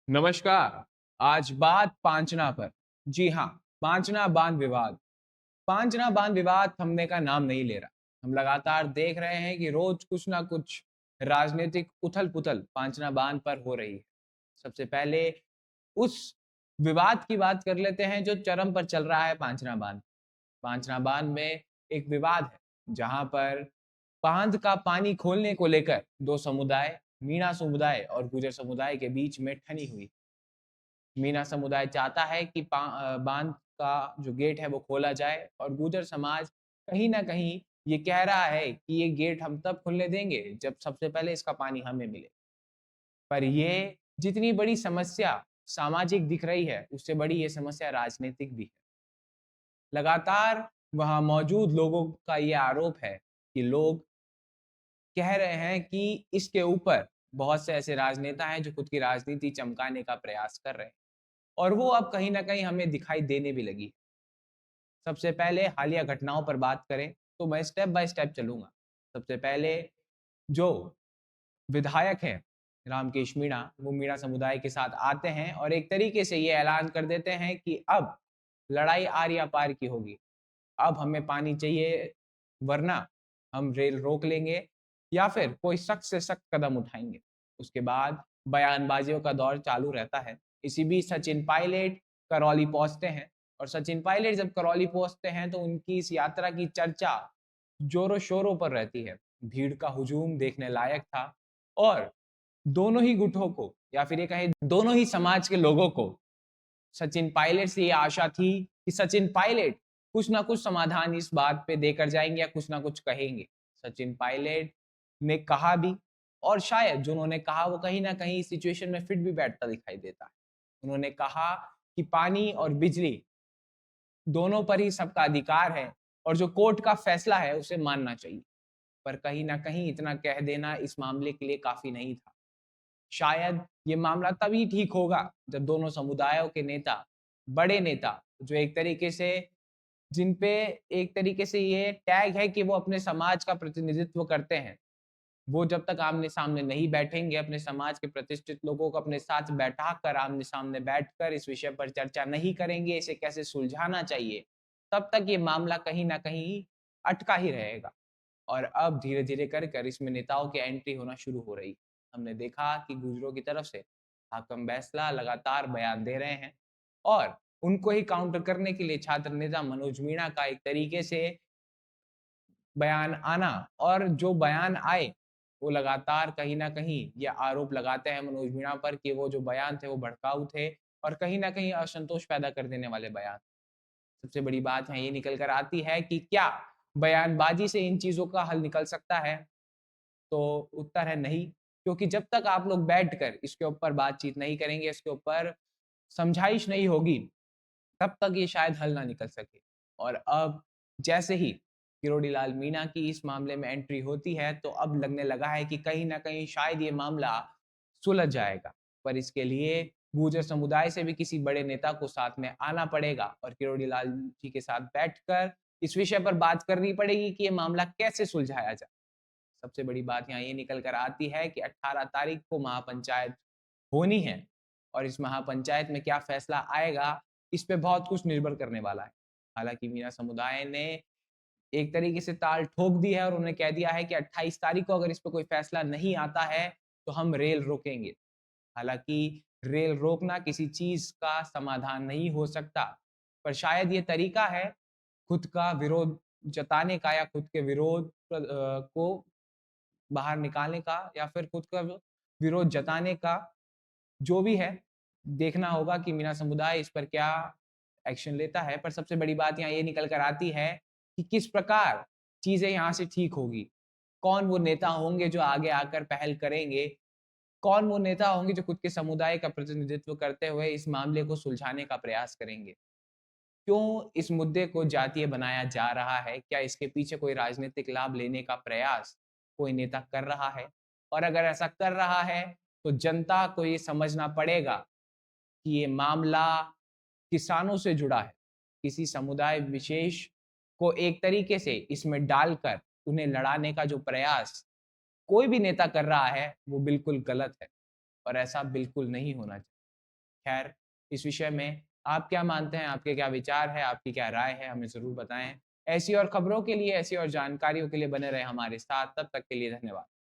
नमस्कार। आज बात पांचना पर। जी हाँ, पांचना बांध विवाद। पांचना बांध विवाद थमने का नाम नहीं ले रहा। हम लगातार देख रहे हैं कि रोज कुछ ना कुछ राजनीतिक उथल पुथल पांचना बांध पर हो रही है। सबसे पहले उस विवाद की बात कर लेते हैं जो चरम पर चल रहा है पांचना बांध। पांचना बांध में एक विवाद है जहां पर बांध का पानी खोलने को लेकर दो समुदाय, मीणा समुदाय और गुर्जर समुदाय के बीच में ठनी हुई। मीना समुदाय चाहता है कि बांध का जो गेट है वो खोला जाए और गुर्जर समाज कहीं ना कहीं ये कह रहा है कि ये गेट हम तब खुलने देंगे जब सबसे पहले इसका पानी हमें मिले। पर ये जितनी बड़ी समस्या सामाजिक दिख रही है उससे बड़ी ये समस्या राजनीतिक भी है। लगातार वहां मौजूद लोगों का ये आरोप है कि लोग कह रहे हैं कि इसके ऊपर बहुत से ऐसे राजनेता हैं जो खुद की राजनीति चमकाने का प्रयास कर रहे हैं और वो अब कहीं न कहीं हमें दिखाई देने भी लगी। सबसे पहले हालिया घटनाओं पर बात करें, तो मैं स्टेप बाय स्टेप चलूँगा। सबसे पहले जो विधायक हैं, रामकेश मीणा, वो मीणा समुदाय के साथ आते हैं और एक तरीके से ये ऐलान कर देते हैं कि अब लड़ाई आर या पार की होगी। अब हमें पानी चाहिए, वरना हम रेल रोक लेंगे या फिर कोई सख्त से सख्त कदम उठाएँगे। उसके बाद बयानबाजियों का दौर चालू रहता है। इसी बीच सचिन पायलट करौली पहुँचते हैं और सचिन पायलट जब करौली पहुँचते हैं तो उनकी इस यात्रा की चर्चा ज़ोरों-शोरों पर रहती है। भीड़ का हुजूम देखने लायक था और दोनों ही गुटों को या फिर ये कहें दोनों ही समाज के लोगों को सचिन पायलट से ये आशा थी कि सचिन पायलट कुछ ना कुछ समाधान इस बात पे देकर जाएँगे या कुछ ना कुछ कहेंगे। सचिन पायलट ने कहा भी और शायद जो उन्होंने कहा वो कहीं न कहीं इस सिचुएशन में फिट भी बैठता दिखाई देता है। उन्होंने कहा कि पानी और बिजली दोनों पर ही सबका अधिकार है और जो कोर्ट का फैसला है उसे मानना चाहिए। पर कहीं न कहीं इतना कह देना इस मामले के लिए काफ़ी नहीं था। शायद ये मामला तभी ठीक होगा जब दोनों समुदायों के नेता, बड़े नेता जो एक तरीके से जिन पे एक तरीके से ये टैग है कि वो अपने समाज का प्रतिनिधित्व करते हैं, वो जब तक आमने-सामने नहीं बैठेंगे, अपने समाज के प्रतिष्ठित लोगों को अपने साथ बैठाकर आमने-सामने बैठकर इस विषय पर चर्चा नहीं करेंगे, इसे कैसे सुलझाना चाहिए, तब तक ये मामला कहीं न कहीं अटका ही रहेगा। और अब धीरे-धीरे कर इसमें नेताओं की एंट्री होना शुरू हो रही है। हमने देखा कि गुर्जरों की तरफ से हाकम बैसला लगातार बयान दे रहे हैं और उनको ही काउंटर करने के लिए छात्र नेता मनोज मीणा का एक तरीके से बयान आना और जो बयान आए, वो लगातार कहीं न कहीं ये आरोप लगाते हैं मनोज मीणा पर कि वो जो बयान थे वो भड़काऊ थे और कहीं न कहीं असंतोष पैदा कर देने वाले बयान। सबसे बड़ी बात यहाँ ये निकल कर आती है कि क्या बयानबाज़ी से इन चीज़ों का हल निकल सकता है? तो उत्तर है नहीं, क्योंकि जब तक आप लोग बैठकर इसके ऊपर बातचीत नहीं करेंगे, इसके ऊपर समझाइश नहीं होगी, तब तक ये शायद हल ना निकल सके। और अब जैसे ही किरोड़ी लाल मीणा की इस मामले में एंट्री होती है, तो अब लगने लगा है कि कहीं न कहीं शायद ये मामला सुलझ जाएगा। पर इसके लिए गुर्जर समुदाय से भी किसी बड़े नेता को साथ में आना पड़ेगा और किरोड़ी लाल जी के साथ बैठकर इस विषय पर बात करनी पड़ेगी कि ये मामला कैसे सुलझाया जाए। सबसे बड़ी बात यहाँ ये निकल कर आती है कि 18 तारीख को महापंचायत होनी है और इस महापंचायत में क्या फैसला आएगा, इस पे बहुत कुछ निर्भर करने वाला है। हालाँकि मीणा समुदाय ने एक तरीके से ताल ठोक दी है और उन्होंने कह दिया है कि 28 तारीख को अगर इस पे कोई फैसला नहीं आता है, तो हम रेल रोकेंगे। हालाँकि रेल रोकना किसी चीज़ का समाधान नहीं हो सकता, पर शायद ये तरीका है खुद का विरोध जताने का या खुद के विरोध को बाहर निकालने का या फिर खुद का विरोध जताने का, जो भी है, देखना होगा कि मीणा समुदाय इस पर क्या एक्शन लेता है। पर सबसे बड़ी बात यहाँ ये निकल कर आती है कि किस प्रकार चीज़ें यहाँ से ठीक होगी। कौन वो नेता होंगे जो आगे आकर पहल करेंगे? कौन वो नेता होंगे जो खुद के समुदाय का प्रतिनिधित्व करते हुए इस मामले को सुलझाने का प्रयास करेंगे? क्यों इस मुद्दे को जातीय बनाया जा रहा है? क्या इसके पीछे कोई राजनीतिक लाभ लेने का प्रयास कोई नेता कर रहा है? और अगर ऐसा कर रहा है, तो जनता को ये समझना पड़ेगा कि ये मामला किसानों से जुड़ा है। किसी समुदाय विशेष को एक तरीके से इसमें डालकर उन्हें लड़ाने का जो प्रयास कोई भी नेता कर रहा है, वो बिल्कुल गलत है और ऐसा बिल्कुल नहीं होना चाहिए। खैर, इस विषय में आप क्या मानते हैं, आपके क्या विचार है, आपकी क्या राय है, हमें ज़रूर बताएँ। ऐसी और खबरों के लिए, ऐसी और जानकारियों के लिए बने रहें हमारे साथ। तब तक के लिए धन्यवाद।